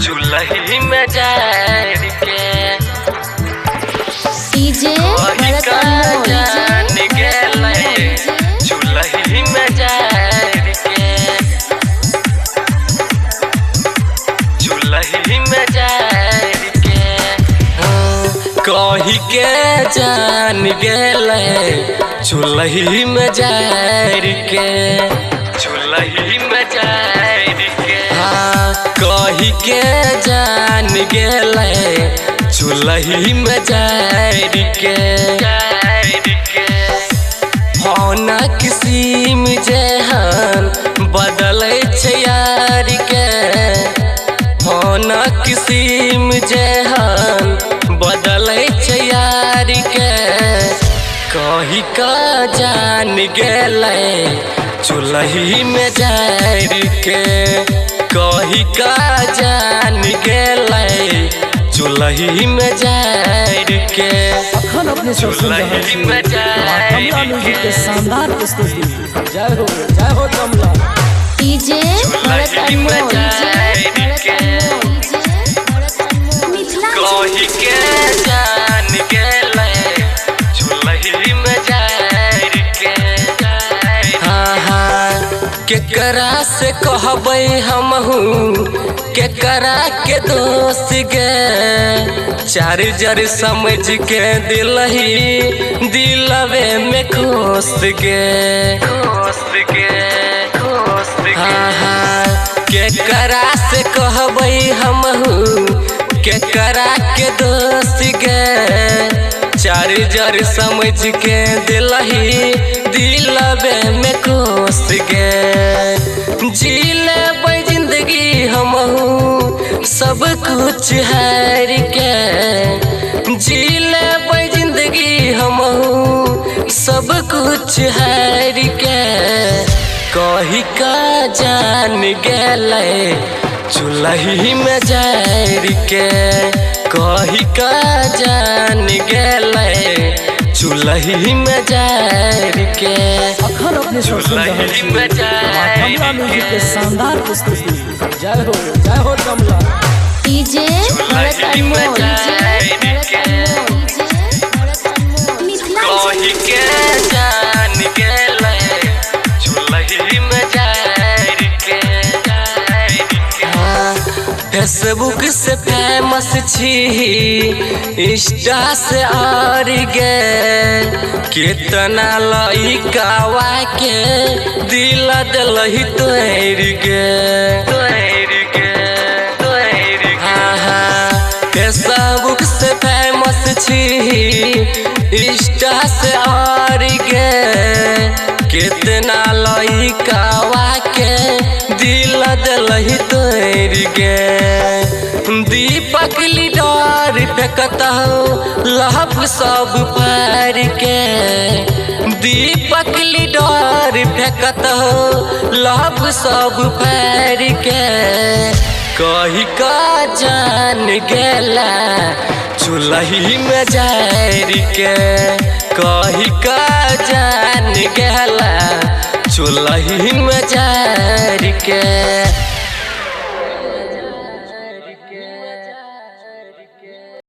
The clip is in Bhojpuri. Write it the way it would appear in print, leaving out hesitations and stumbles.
चुलही में जार के डीजे भरत जान गेले चुलही में जार के चुलही में जार के कही के जान गेले चुलही में जार के चुलही में जार के कही के जान गेले चुलही में जार के होना किसिम जेहन बदलै छै यार के होना किसिम जेहन बदलै छै यार के कही का जान गेले चुलही में जार के कही का जान गेले चुलही में जार के अखन अपने सब सुन रहे हैं कमला म्यूजिक के शानदार प्रस्तुति। जय हो कमला। डीजे भरत कही के जान गेले चुलही में जार के केकरा से कहबै हमहू केकरा के दोस्त गे चार्जर समझ के दिलही दिलवे में खोस गे केकरा से कहबै हमहू केकरा के दोस्त गे चार्जर समझ के दिलही दिलवे में खोस गे जी लेबै जिंदगी हमहू सब कुछ हार के जी लेबै जिंदगी हमहू सब कुछ हार के कही का जान गेले चुलही में जार के कही का जान गेले चुलही में जार के अखन अपने सब सुन रहे हैं कमला म्यूजिक के शानदार प्रस्तुति। जय हो कमला। डीजे भरत कही के जान गेले चुलही में जार के फेसबुक से फेमस छी इंस्टा से और गे कितना लइकावा के दिल दिलही तोड़ गे फेसबुक से फेमस छी इंस्टा से और गे कितना लइकावा के दिल दिलही तोड़ गे दीपक लीडर फेंकता लहब सब पार के दीपक लीडर फेंकता लहब सब पार के कही का जान गेला चुलही में जार के कही का जान गेला चुलही में जार के।